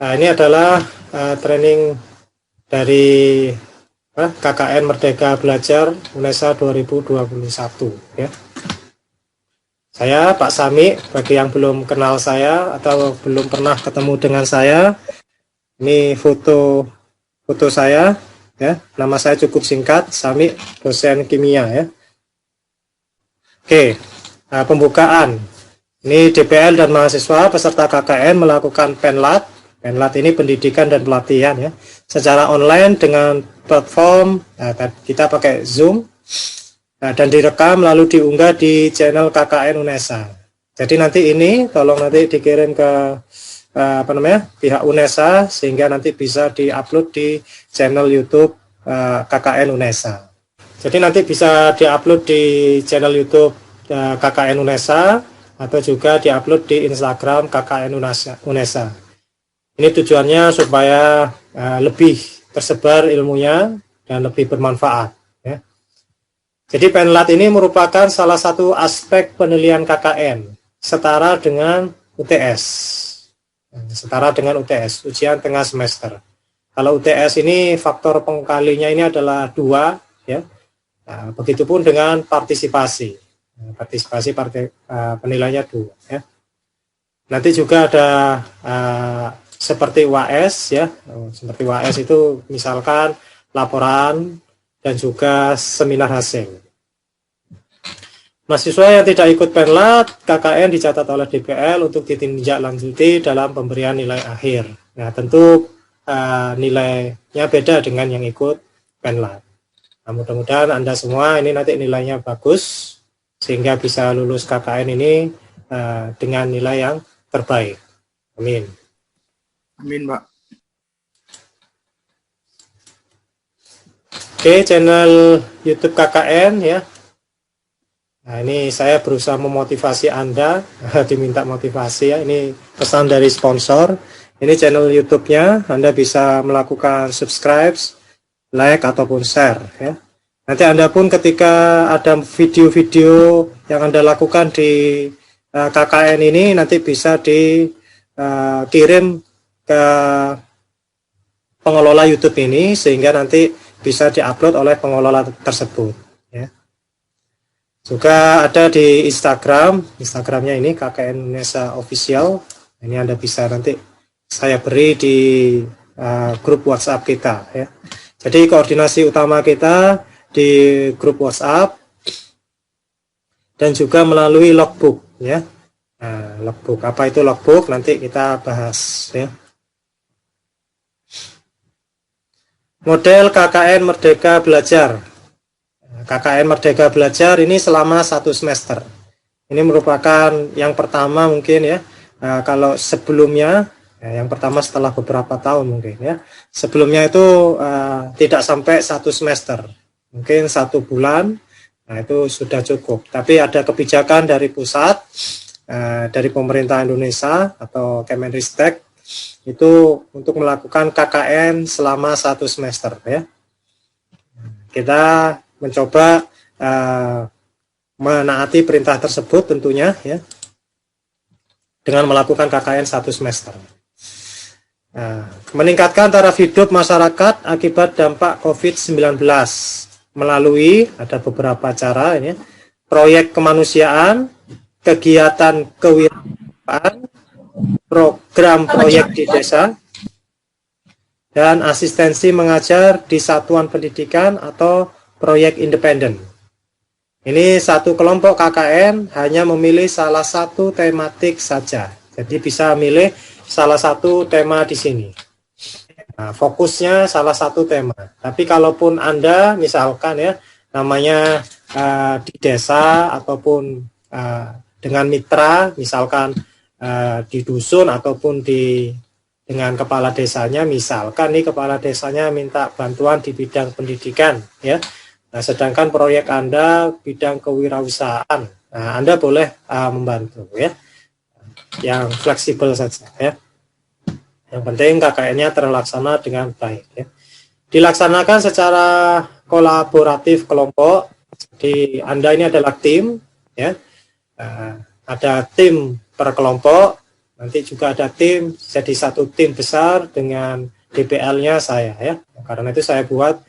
Nah, ini adalah training dari KKN Merdeka Belajar UNESA 2021 ya. Saya Pak Sami, bagi yang belum kenal saya atau belum pernah ketemu dengan saya, ini foto saya ya. Nama saya cukup singkat, Sami, dosen kimia ya. Oke, pembukaan. Ini DPL dan mahasiswa peserta KKN melakukan penlat. Penlat ini pendidikan dan pelatihan ya, secara online dengan platform kita pakai Zoom. Dan direkam lalu diunggah di channel KKN UNESA. Jadi nanti ini tolong nanti dikirim ke pihak UNESA sehingga nanti bisa diupload di channel YouTube KKN UNESA. Jadi nanti bisa diupload di channel YouTube KKN UNESA atau juga diupload di Instagram KKN UNESA. Ini tujuannya supaya lebih tersebar ilmunya dan lebih bermanfaat. Jadi penlat ini merupakan salah satu aspek penilaian KKN, setara dengan UTS. Setara dengan UTS, ujian tengah semester. Kalau UTS ini faktor pengkalinya ini adalah 2, ya. Nah, begitupun dengan partisipasi. Partisipasi penilaiannya 2, ya. Nanti juga ada seperti UAS, ya. Seperti UAS itu misalkan laporan dan juga seminar hasil. Mahasiswa yang tidak ikut penlat, KKN dicatat oleh DPL untuk ditindaklanjuti dalam pemberian nilai akhir. Nah, tentu nilainya beda dengan yang ikut penlat. Nah, mudah-mudahan Anda semua ini nanti nilainya bagus, sehingga bisa lulus KKN ini dengan nilai yang terbaik. Amin. Amin, Pak. Oke, channel YouTube KKN ya. Nah, ini saya berusaha memotivasi Anda, diminta motivasi ya. Ini pesan dari sponsor. Ini channel YouTube-nya, Anda bisa melakukan subscribe, like ataupun share ya. Nanti Anda pun ketika ada video-video yang Anda lakukan di KKN ini nanti bisa dikirim ke pengelola YouTube ini sehingga nanti bisa diupload oleh pengelola tersebut ya. Juga ada di Instagramnya ini KKN UNESA Official. Ini Anda bisa nanti saya beri di grup WhatsApp kita ya. Jadi koordinasi utama kita di grup WhatsApp dan juga melalui logbook ya. Nah, logbook, apa itu logbook? Nanti kita bahas ya. Model KKN Merdeka Belajar. KKN Merdeka Belajar ini selama 1 semester. Ini merupakan yang pertama mungkin ya. Kalau sebelumnya, yang pertama setelah beberapa tahun mungkin ya. Sebelumnya itu tidak sampai 1 semester. Mungkin 1 bulan, nah itu sudah cukup. Tapi ada kebijakan dari pusat, dari pemerintah Indonesia atau Kemenristek, itu untuk melakukan KKN selama 1 semester ya. Kita mencoba menaati perintah tersebut tentunya ya, dengan melakukan KKN 1 semester. Meningkatkan taraf hidup masyarakat akibat dampak COVID-19 melalui ada beberapa cara ini, proyek kemanusiaan, kegiatan kewirausahaan, program proyek di desa, dan asistensi mengajar di satuan pendidikan atau proyek independen. Ini satu kelompok KKN hanya memilih salah satu tematik saja. Jadi bisa milih salah satu tema di sini. Nah, fokusnya salah satu tema. Tapi kalaupun Anda misalkan ya namanya di desa ataupun dengan mitra, misalkan di dusun ataupun dengan kepala desanya, misalkan nih kepala desanya minta bantuan di bidang pendidikan ya. Nah, sedangkan proyek Anda bidang kewirausahaan, nah Anda boleh membantu ya, yang fleksibel saja ya. Yang penting KKN-nya terlaksana dengan baik ya. Dilaksanakan secara kolaboratif kelompok. Jadi Anda ini adalah tim ya. Ada tim per kelompok. nanti juga ada tim, jadi satu tim besar dengan DPL-nya saya ya. Karena itu saya buat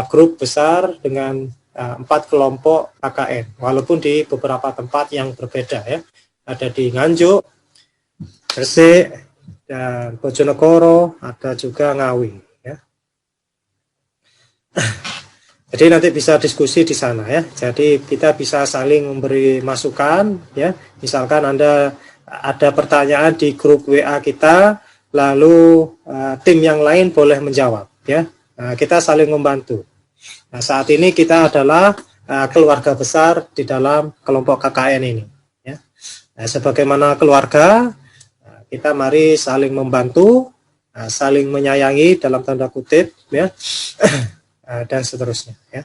grup besar dengan 4 kelompok KKN, walaupun di beberapa tempat yang berbeda ya. Ada di Nganjuk, Gresik, dan Bojonegoro, ada juga Ngawi ya. Jadi nanti bisa diskusi di sana ya. Jadi kita bisa saling memberi masukan ya. Misalkan Anda ada pertanyaan di grup WA kita, lalu tim yang lain boleh menjawab ya. Kita saling membantu. Nah, saat ini kita adalah keluarga besar di dalam kelompok KKN ini ya. Nah, sebagaimana keluarga, kita mari saling membantu, saling menyayangi dalam tanda kutip ya. Dan seterusnya ya.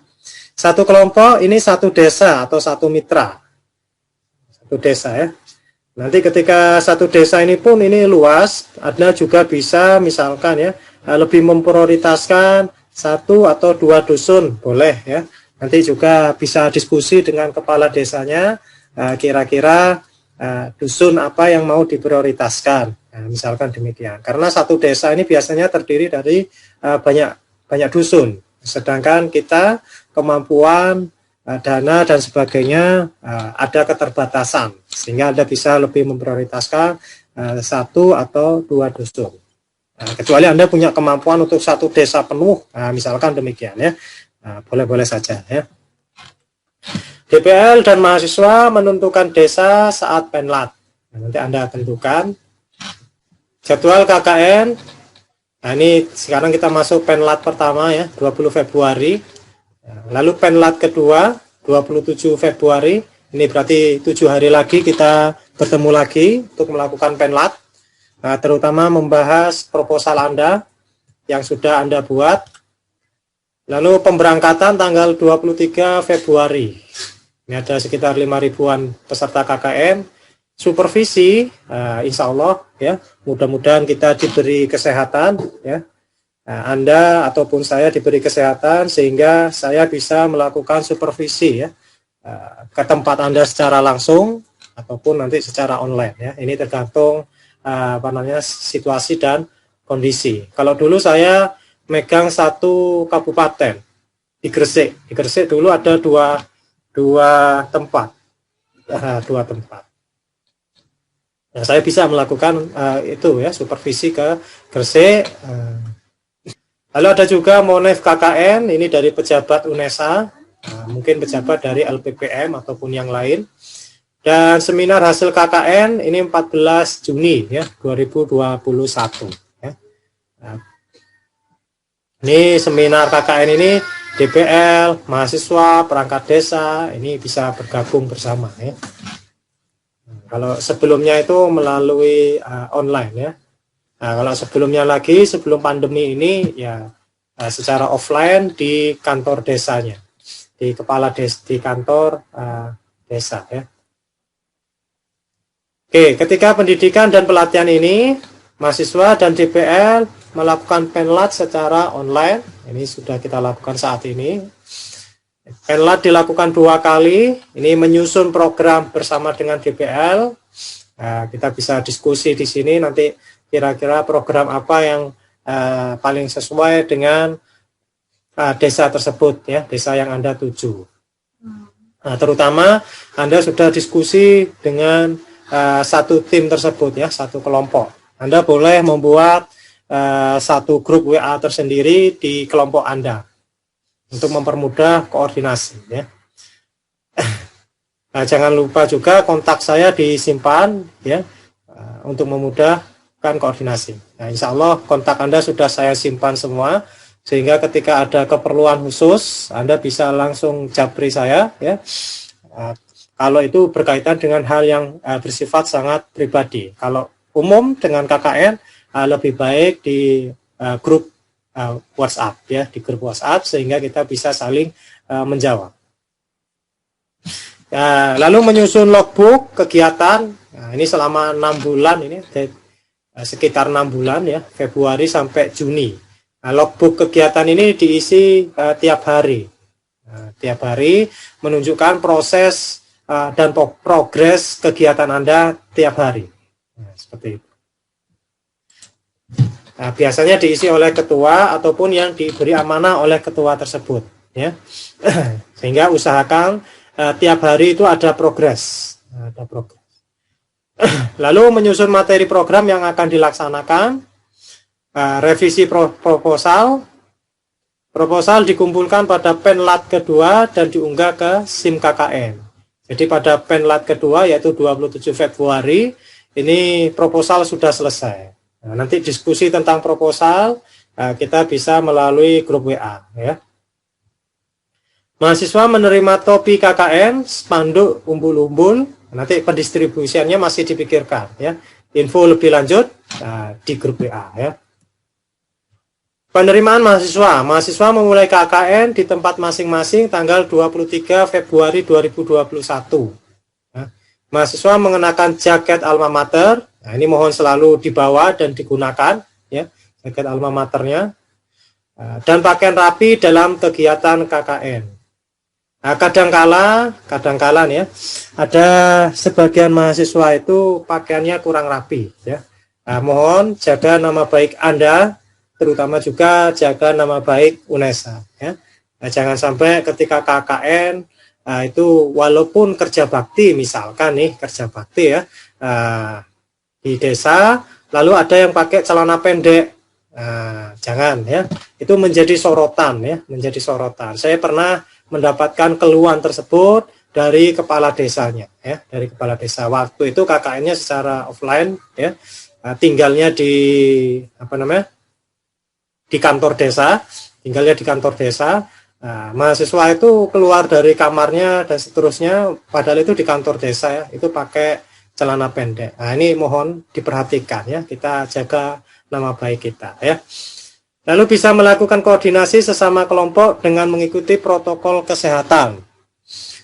Satu kelompok ini satu desa atau satu mitra. Satu desa ya. Nanti ketika satu desa ini pun ini luas, Anda juga bisa misalkan ya lebih memprioritaskan 1 atau 2 dusun boleh ya. Nanti juga bisa diskusi dengan kepala desanya kira-kira dusun apa yang mau diprioritaskan. Nah, misalkan demikian. Karena satu desa ini biasanya terdiri dari banyak dusun. Sedangkan kita kemampuan dana dan sebagainya ada keterbatasan, sehingga Anda bisa lebih memprioritaskan 1 atau 2 dusun. Kecuali Anda punya kemampuan untuk satu desa penuh, misalkan demikian ya, boleh-boleh saja ya. DPL dan mahasiswa menentukan desa saat penlat. Nanti Anda tentukan jadwal KKN. Nah, ini sekarang kita masuk penlat pertama ya, 20 Februari. Lalu penlat kedua, 27 Februari. Ini berarti 7 hari lagi kita bertemu lagi untuk melakukan penlat. Nah, terutama membahas proposal Anda yang sudah Anda buat. Lalu pemberangkatan tanggal 23 Februari. Ini ada sekitar 5.000-an peserta KKN. Supervisi, insya Allah ya, mudah-mudahan kita diberi kesehatan ya, Anda ataupun saya diberi kesehatan sehingga saya bisa melakukan supervisi ya ke tempat Anda secara langsung ataupun nanti secara online ya. Ini tergantung situasi dan kondisi. Kalau dulu saya megang 1 kabupaten di Gresik. Di Gresik dulu ada dua tempat. Nah, saya bisa melakukan itu ya, supervisi ke Gresik. Lalu ada juga Monef KKN, ini dari pejabat UNESA, mungkin pejabat dari LPPM ataupun yang lain. Dan seminar hasil KKN ini 14 Juni ya 2021 ya. Ini seminar KKN ini DPL, mahasiswa, perangkat desa ini bisa bergabung bersama ya. Kalau sebelumnya itu melalui online ya. Nah, kalau sebelumnya lagi, sebelum pandemi ini ya secara offline di kantor desanya, di kepala di kantor desa ya. Oke, ketika pendidikan dan pelatihan ini, mahasiswa dan DPL melakukan penlat secara online. Ini sudah kita lakukan saat ini. Penlat dilakukan 2 kali, ini menyusun program bersama dengan DPL. Nah, kita bisa diskusi di sini nanti kira-kira program apa yang paling sesuai dengan desa tersebut ya, desa yang Anda tuju. Nah, terutama Anda sudah diskusi dengan satu tim tersebut ya, satu kelompok. Anda boleh membuat satu grup WA tersendiri di kelompok Anda untuk mempermudah koordinasi ya. Nah, jangan lupa juga kontak saya disimpan ya untuk memudahkan koordinasi. Nah, insya Allah kontak Anda sudah saya simpan semua sehingga ketika ada keperluan khusus Anda bisa langsung japri saya ya. Kalau itu berkaitan dengan hal yang bersifat sangat pribadi. Kalau umum dengan KKN lebih baik di grup WhatsApp ya, di grup WhatsApp sehingga kita bisa saling menjawab. Lalu menyusun logbook kegiatan. Nah, ini selama 6 bulan ini sekitar 6 bulan ya, Februari sampai Juni. Nah, logbook kegiatan ini diisi tiap hari. Tiap hari menunjukkan proses dan progres kegiatan Anda tiap hari. Nah, seperti itu. Nah, biasanya diisi oleh ketua ataupun yang diberi amanah oleh ketua tersebut, ya. Sehingga usahakan tiap hari itu ada progres, ada progres. Lalu menyusun materi program yang akan dilaksanakan, revisi proposal. Proposal dikumpulkan pada penlat kedua dan diunggah ke SIM KKN. Jadi pada penlat kedua yaitu 27 Februari ini proposal sudah selesai. Nah, nanti diskusi tentang proposal kita bisa melalui grup WA, ya. Mahasiswa menerima topi KKN, spanduk umbul-umbul. Nanti pendistribusiannya masih dipikirkan, ya. Info lebih lanjut di grup WA, ya. Penerimaan mahasiswa memulai KKN di tempat masing-masing tanggal 23 Februari 2021. Nah, mahasiswa mengenakan jaket alma mater. Nah, ini mohon selalu dibawa dan digunakan, ya, jaket alma maternya, dan pakaian rapi dalam kegiatan KKN. Nah, kadangkala nih, ya, ada sebagian mahasiswa itu pakaiannya kurang rapi, ya. Nah, mohon jaga nama baik Anda, terutama juga jaga nama baik UNESA, ya. Nah, jangan sampai ketika KKN itu walaupun kerja bakti, misalkan nih kerja bakti, ya, di desa, lalu ada yang pakai celana pendek, jangan, ya, itu menjadi sorotan, ya, menjadi sorotan. Saya pernah mendapatkan keluhan tersebut dari kepala desanya, ya, dari kepala desa. Waktu itu KKN-nya secara offline, ya, tinggalnya di di kantor desa, tinggalnya di kantor desa. Nah, mahasiswa itu keluar dari kamarnya dan seterusnya, padahal itu di kantor desa, ya, itu pakai celana pendek. Nah, ini mohon diperhatikan, ya, kita jaga nama baik kita, ya. Lalu bisa melakukan koordinasi sesama kelompok dengan mengikuti protokol kesehatan.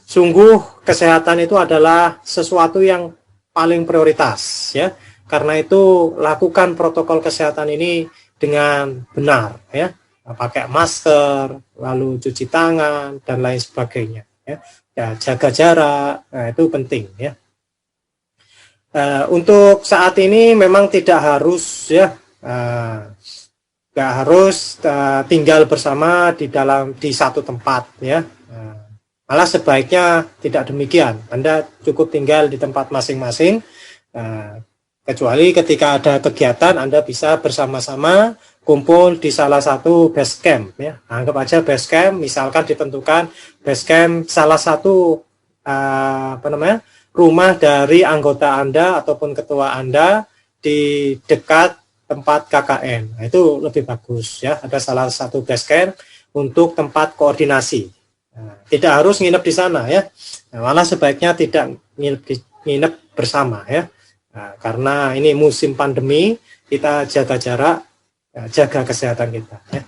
Sungguh kesehatan itu adalah sesuatu yang paling prioritas, ya. Karena itu lakukan protokol kesehatan ini dengan benar, ya. Pakai masker, lalu cuci tangan dan lain sebagainya, ya. Ya, jaga jarak, nah, itu penting, ya. Untuk saat ini memang tidak harus, ya, nggak harus tinggal bersama di satu tempat, ya. Malah sebaiknya tidak demikian. Anda cukup tinggal di tempat masing-masing, kecuali ketika ada kegiatan Anda bisa bersama-sama kumpul di salah satu base camp, ya. Anggap aja base camp, misalkan ditentukan base camp salah satu rumah dari anggota Anda ataupun ketua Anda di dekat tempat KKN. Nah, itu lebih bagus, ya. Ada salah satu base camp untuk tempat koordinasi. Nah, tidak harus nginep di sana, ya. Nah, malah sebaiknya tidak nginep bersama, ya. Nah, karena ini musim pandemi, kita jaga jarak, jaga kesehatan kita, ya.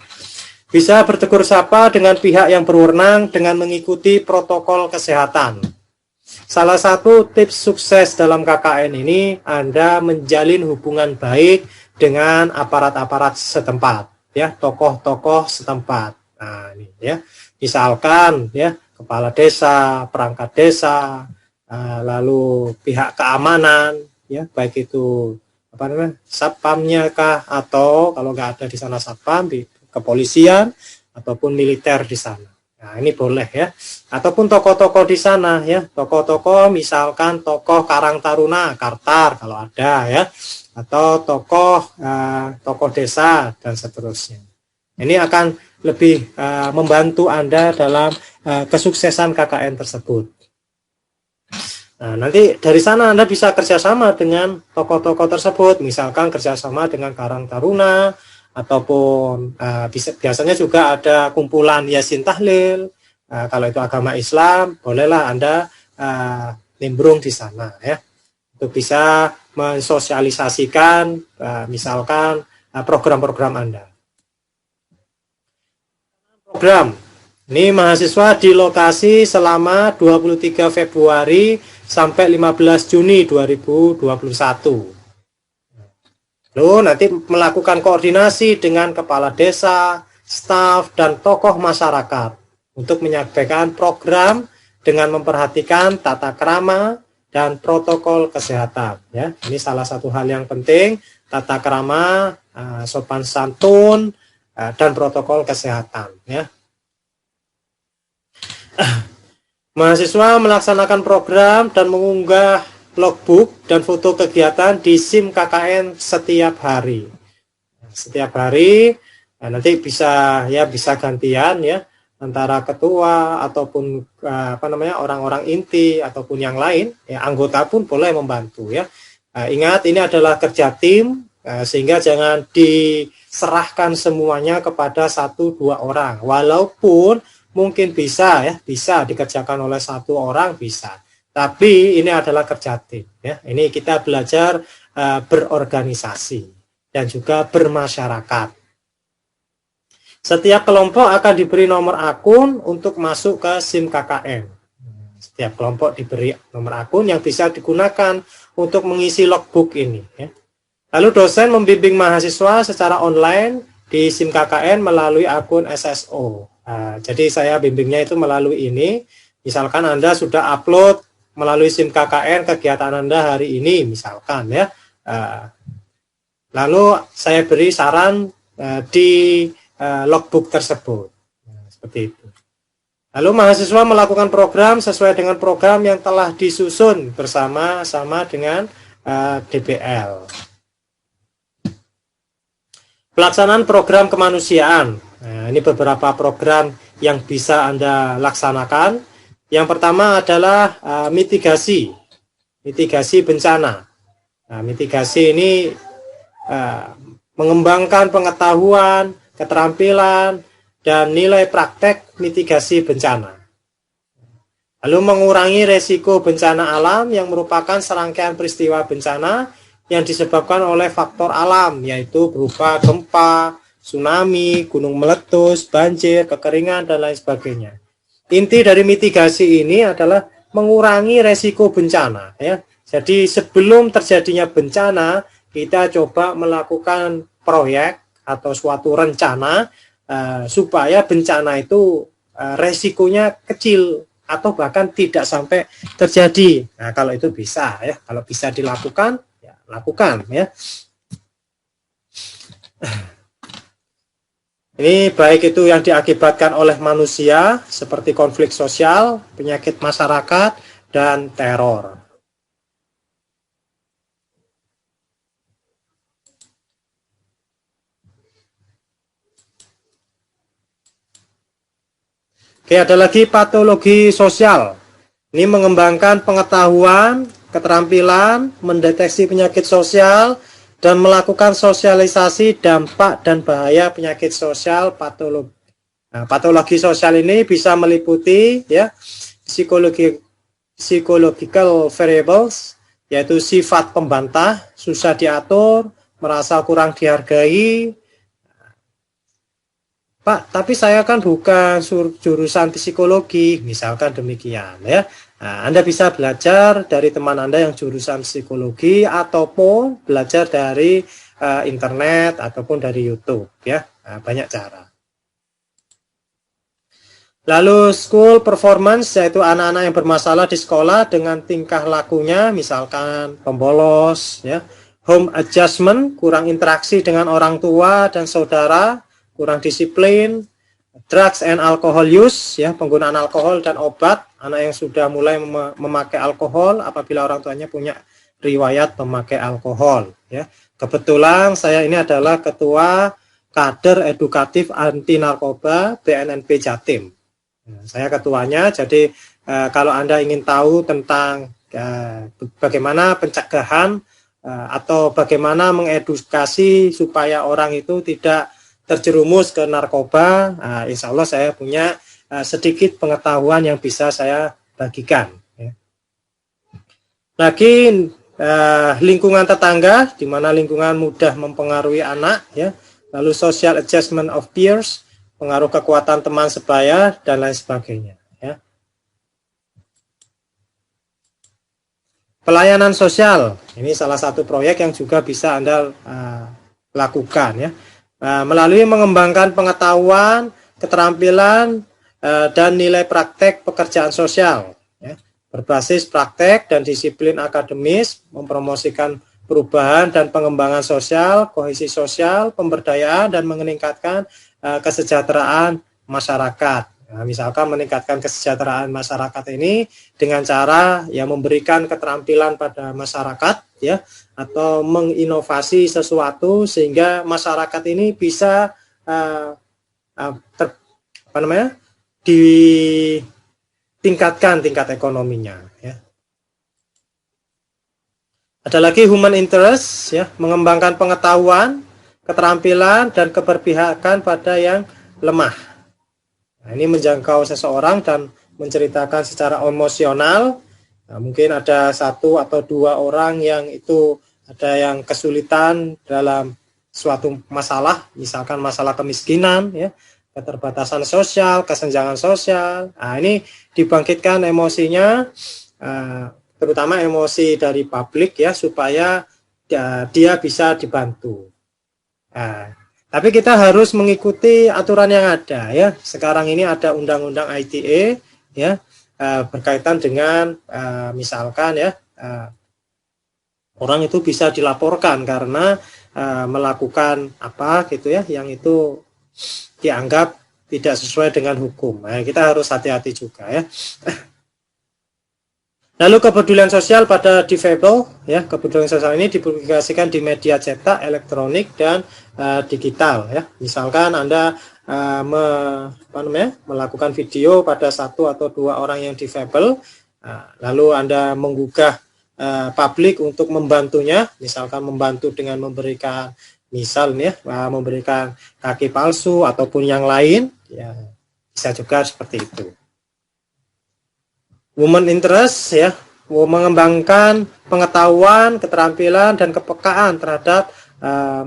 Bisa bertegur sapa dengan pihak yang berwenang dengan mengikuti protokol kesehatan. Salah satu tips sukses dalam KKN ini, Anda menjalin hubungan baik dengan aparat-aparat setempat, ya, tokoh-tokoh setempat. Nah, ini, ya, misalkan, ya, kepala desa, perangkat desa, lalu pihak keamanan, ya, baik itu satpamnya kah, atau kalau nggak ada di sana satpam, di kepolisian ataupun militer di sana. Nah, ini boleh, ya. Ataupun tokoh-tokoh di sana, ya, tokoh-tokoh misalkan tokoh Karang Taruna, Kartar kalau ada, ya, atau tokoh desa dan seterusnya. Ini akan lebih membantu Anda dalam kesuksesan KKN tersebut. Nah, nanti dari sana Anda bisa kerjasama dengan tokoh-tokoh tersebut, misalkan kerjasama dengan Karang Taruna, ataupun biasanya juga ada kumpulan Yasin Tahlil. Kalau itu agama Islam, bolehlah Anda nimbrung di sana, ya, untuk bisa mensosialisasikan misalkan program-program Anda. Program ini mahasiswa di lokasi selama 23 Februari sampai 15 Juni 2021. Lalu nanti melakukan koordinasi dengan kepala desa, staf, dan tokoh masyarakat untuk menyampaikan program dengan memperhatikan tata krama dan protokol kesehatan, ya. Ini salah satu hal yang penting, tata krama sopan santun, dan protokol kesehatan. Ya. Mahasiswa melaksanakan program dan mengunggah logbook dan foto kegiatan di SIM KKN setiap hari. Setiap hari nanti bisa gantian ya antara ketua ataupun orang-orang inti ataupun yang lain ya, anggota pun boleh membantu ya. Ingat ini adalah kerja tim sehingga jangan diserahkan semuanya kepada 1-2 orang walaupun mungkin bisa dikerjakan oleh 1 orang bisa. Tapi ini adalah kerja tim ya. Ini kita belajar berorganisasi dan juga bermasyarakat. Setiap kelompok akan diberi nomor akun untuk masuk ke SIM KKN. Setiap kelompok diberi nomor akun yang bisa digunakan untuk mengisi logbook ini. Ya. Lalu dosen membimbing mahasiswa secara online di SIM KKN melalui akun SSO. Jadi saya bimbingnya itu melalui ini. Misalkan Anda sudah upload melalui SIM KKN kegiatan Anda hari ini, misalkan ya. Lalu saya beri saran di logbook tersebut. Seperti itu. Lalu mahasiswa melakukan program sesuai dengan program yang telah disusun bersama-sama dengan DBL. Pelaksanaan program kemanusiaan. Nah, ini beberapa program yang bisa Anda laksanakan. Yang pertama adalah mitigasi bencana. Nah, mitigasi ini mengembangkan pengetahuan, keterampilan, dan nilai praktek mitigasi bencana. Lalu mengurangi resiko bencana alam yang merupakan serangkaian peristiwa bencana yang disebabkan oleh faktor alam, yaitu berupa gempa, tsunami, gunung meletus, banjir, kekeringan, dan lain sebagainya. Inti dari mitigasi ini adalah mengurangi resiko bencana. Ya. Jadi sebelum terjadinya bencana, kita coba melakukan proyek atau suatu rencana supaya bencana itu resikonya kecil atau bahkan tidak sampai terjadi. Nah, kalau itu bisa ya, kalau bisa dilakukan ya lakukan ya. Ini baik itu yang diakibatkan oleh manusia seperti konflik sosial, penyakit masyarakat, dan teror. Oke, ada lagi patologi sosial. Ini mengembangkan pengetahuan, keterampilan, mendeteksi penyakit sosial, dan melakukan sosialisasi dampak dan bahaya penyakit sosial patologi. Nah, patologi sosial ini bisa meliputi ya psychological variables, yaitu sifat pembantah, susah diatur, merasa kurang dihargai. Pak, tapi saya kan bukan jurusan psikologi, misalkan demikian ya. Nah, Anda bisa belajar dari teman Anda yang jurusan psikologi ataupun belajar dari internet ataupun dari YouTube ya. Nah, banyak cara. Lalu school performance, yaitu anak-anak yang bermasalah di sekolah dengan tingkah lakunya, misalkan pembolos ya. Home adjustment, kurang interaksi dengan orang tua dan saudara, kurang disiplin. Drugs and alcohol use, ya, penggunaan alkohol dan obat, anak yang sudah mulai memakai alkohol apabila orang tuanya punya riwayat memakai alkohol, ya. Kebetulan saya ini adalah ketua kader edukatif anti narkoba BNNP Jatim. Saya ketuanya, jadi kalau Anda ingin tahu tentang bagaimana pencegahan atau bagaimana mengedukasi supaya orang itu tidak terjerumus ke narkoba, insya Allah saya punya sedikit pengetahuan yang bisa saya bagikan. Ya. Lagi lingkungan tetangga, di mana lingkungan mudah mempengaruhi anak, ya. Lalu social adjustment of peers, pengaruh kekuatan teman sebaya dan lain sebagainya. Ya. Pelayanan sosial, ini salah satu proyek yang juga bisa Anda lakukan, ya. Melalui mengembangkan pengetahuan, keterampilan, dan nilai praktek pekerjaan sosial, ya. Berbasis praktek dan disiplin akademis, mempromosikan perubahan dan pengembangan sosial, kohesi sosial, pemberdayaan, dan meningkatkan kesejahteraan masyarakat. Nah, misalkan meningkatkan kesejahteraan masyarakat ini dengan cara ya memberikan keterampilan pada masyarakat ya, atau menginovasi sesuatu sehingga masyarakat ini bisa ditingkatkan tingkat ekonominya ya. Ada lagi human interest ya, mengembangkan pengetahuan, keterampilan, dan keberpihakan pada yang lemah. Nah, ini menjangkau seseorang dan menceritakan secara emosional. Nah, mungkin ada satu atau dua orang yang itu ada yang kesulitan dalam suatu masalah, misalkan masalah kemiskinan, ya, keterbatasan sosial, kesenjangan sosial. Nah, ini dibangkitkan emosinya, terutama emosi dari publik ya, supaya dia bisa dibantu. Nah, tapi kita harus mengikuti aturan yang ada ya. Sekarang ini ada undang-undang ITE ya, berkaitan dengan misalkan ya, orang itu bisa dilaporkan karena melakukan apa gitu ya, yang itu dianggap tidak sesuai dengan hukum. Nah, kita harus hati-hati juga ya. Lalu kepedulian sosial pada difabel ya, kepedulian sosial ini dipublikasikan di media cetak, elektronik, dan digital ya. Misalkan Anda melakukan video pada satu atau dua orang yang difabel, lalu Anda menggugah publik untuk membantunya, misalkan membantu dengan memberikan misalnya memberikan kaki palsu ataupun yang lain ya, bisa juga seperti itu. Women interest ya, mengembangkan pengetahuan, keterampilan, dan kepekaan terhadap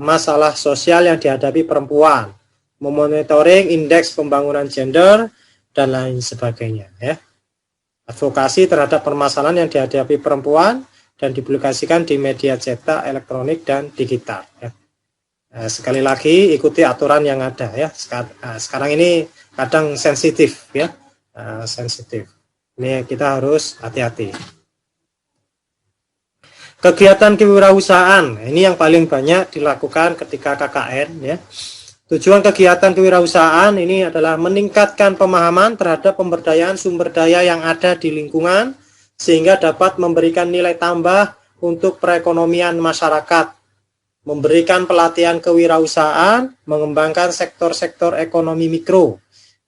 masalah sosial yang dihadapi perempuan, memonitoring indeks pembangunan gender, dan lain sebagainya ya. Advokasi terhadap permasalahan yang dihadapi perempuan dan dipublikasikan di media cetak, elektronik, dan digital ya. Sekali lagi ikuti aturan yang ada ya. Sekarang ini kadang sensitif ya, sensitif. Ini kita harus hati-hati. Kegiatan kewirausahaan, ini yang paling banyak dilakukan ketika KKN ya. Tujuan kegiatan kewirausahaan ini adalah meningkatkan pemahaman terhadap pemberdayaan sumber daya yang ada di lingkungan sehingga dapat memberikan nilai tambah untuk perekonomian masyarakat, memberikan pelatihan kewirausahaan, mengembangkan sektor-sektor ekonomi mikro.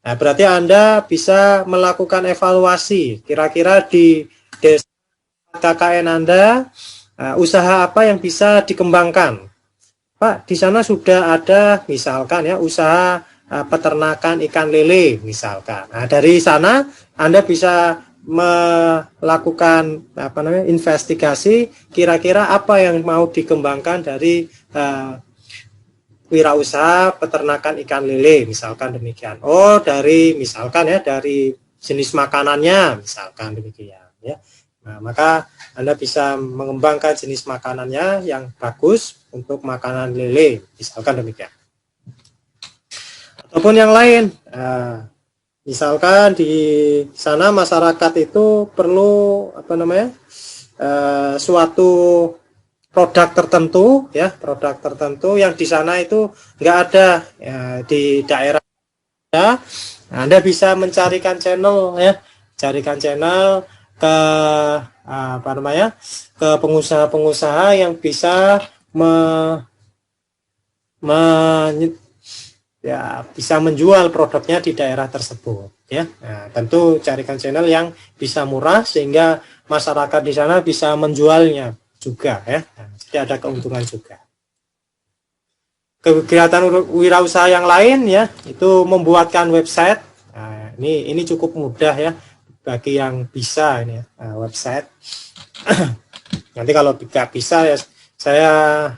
Nah, berarti Anda bisa melakukan evaluasi kira-kira di desa KKN Anda, usaha apa yang bisa dikembangkan. Pak, di sana sudah ada misalkan ya usaha peternakan ikan lele misalkan. Nah, dari sana Anda bisa melakukan investigasi kira-kira apa yang mau dikembangkan dari wirausaha peternakan ikan lele misalkan demikian. Oh, dari misalkan ya dari jenis makanannya misalkan demikian ya. Nah, maka Anda bisa mengembangkan jenis makanannya yang bagus untuk makanan lele misalkan demikian. Ataupun yang lain, misalkan di sana masyarakat itu perlu suatu produk tertentu ya, produk tertentu yang di sana itu nggak ada ya, di daerah ya. Anda bisa mencarikan channel ya, carikan channel ke ke pengusaha-pengusaha yang bisa bisa menjual produknya di daerah tersebut ya. Nah, tentu carikan channel yang bisa murah sehingga masyarakat di sana bisa menjualnya juga ya. Nah, jadi ada keuntungan juga. Kegiatan wirausaha yang lain ya, itu membuatkan website. Nah, ini cukup mudah ya bagi yang bisa ini ya, website. Nanti kalau tidak bisa ya saya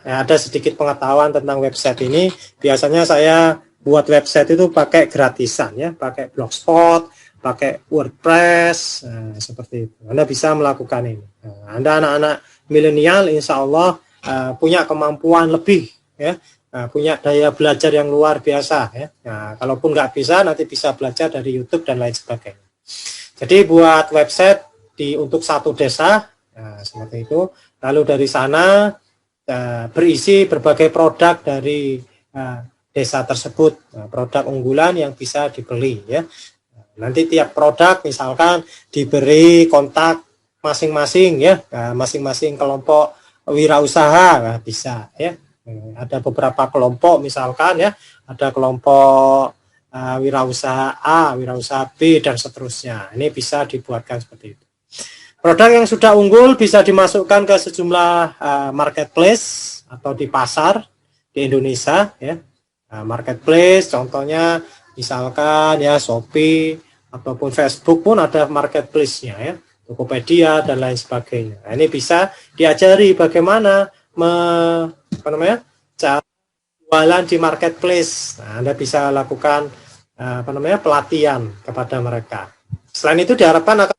ada sedikit pengetahuan tentang website ini. Biasanya saya buat website itu pakai gratisan ya, pakai Blogspot, pakai WordPress, seperti itu. Anda bisa melakukan ini. Anda anak-anak milenial insya Allah punya kemampuan lebih ya, punya daya belajar yang luar biasa ya. Nah, kalaupun nggak bisa nanti bisa belajar dari YouTube dan lain sebagainya. Jadi buat website untuk satu desa seperti itu, lalu dari sana berisi berbagai produk dari desa tersebut, produk unggulan yang bisa dibeli ya. Nanti tiap produk misalkan diberi kontak masing-masing ya, masing-masing kelompok wirausaha bisa ya. Ada beberapa kelompok misalkan ya, ada kelompok wirausaha A, wirausaha B dan seterusnya. Ini bisa dibuatkan seperti itu. Produk yang sudah unggul bisa dimasukkan ke sejumlah marketplace atau di pasar di Indonesia ya. Marketplace contohnya misalkan ya Shopee ataupun Facebook pun ada marketplace-nya ya, Tokopedia dan lain sebagainya. Nah, ini bisa diajari bagaimana cara jualan di marketplace. Nah, Anda bisa lakukan pelatihan kepada mereka. Selain itu diharapkan akan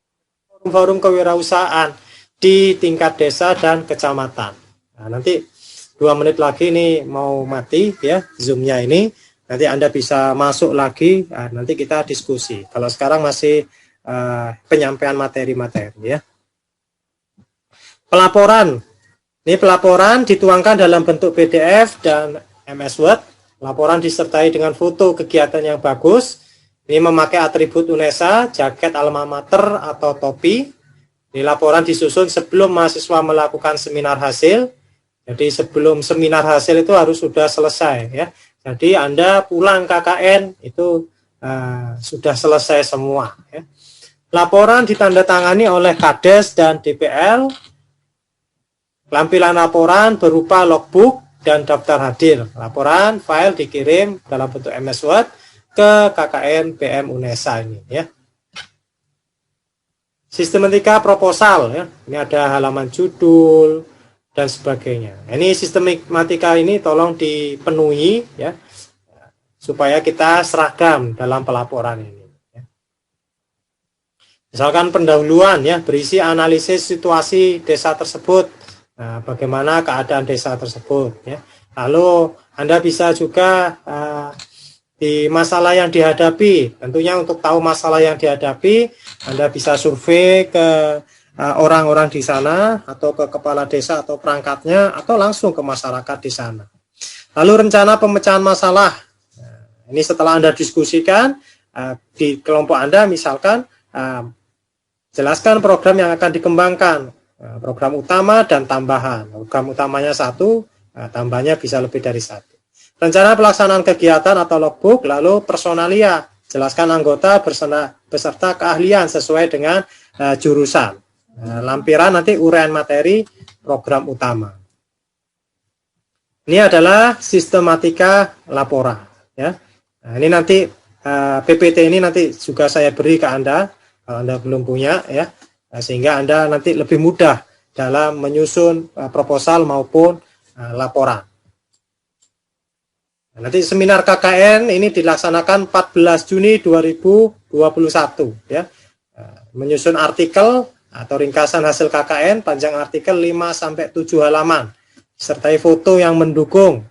forum kewirausahaan di tingkat desa dan kecamatan. Nah, nanti 2 menit lagi nih mau mati ya Zoom-nya ini. Nanti Anda bisa masuk lagi, nanti kita diskusi. Kalau sekarang masih penyampaian materi-materi ya. Pelaporan. Ini pelaporan dituangkan dalam bentuk PDF dan MS Word. Laporan disertai dengan foto kegiatan yang bagus. Ini memakai atribut UNESA, jaket alma mater atau topi. Ini laporan disusun sebelum mahasiswa melakukan seminar hasil. Jadi sebelum seminar hasil itu harus sudah selesai ya. Jadi Anda pulang KKN itu sudah selesai semua ya. Laporan ditandatangani oleh Kades dan DPL. Lampiran laporan berupa logbook dan daftar hadir. Laporan file dikirim dalam bentuk MS Word ke KKN PM UNESA ini ya. Sistematika proposal ya. Ini ada halaman judul dan sebagainya. Ini sistematika ini tolong dipenuhi ya, supaya kita seragam dalam pelaporan ini ya. Misalkan pendahuluan ya, berisi analisis situasi desa tersebut. Nah, bagaimana keadaan desa tersebut ya. Lalu Anda bisa juga di masalah yang dihadapi. Tentunya untuk tahu masalah yang dihadapi, Anda bisa survei ke orang-orang di sana atau ke kepala desa atau perangkatnya atau langsung ke masyarakat di sana. Lalu rencana pemecahan masalah. Nah, ini setelah Anda diskusikan di kelompok Anda misalkan jelaskan program yang akan dikembangkan. Program utama dan tambahan. Program utamanya 1, tambahnya bisa lebih dari 1. Rencana pelaksanaan kegiatan atau logbook, lalu personalia, jelaskan anggota beserta keahlian sesuai dengan jurusan. Lampiran nanti uraian materi program utama. Ini adalah sistematika laporan. Ya. Nah, ini nanti PPT ini nanti juga saya beri ke Anda, kalau Anda belum punya ya, sehingga Anda nanti lebih mudah dalam menyusun proposal maupun laporan. Nanti seminar KKN ini dilaksanakan 14 Juni 2021 ya. Menyusun artikel atau ringkasan hasil KKN, panjang artikel 5 sampai 7 halaman, sertai foto yang mendukung.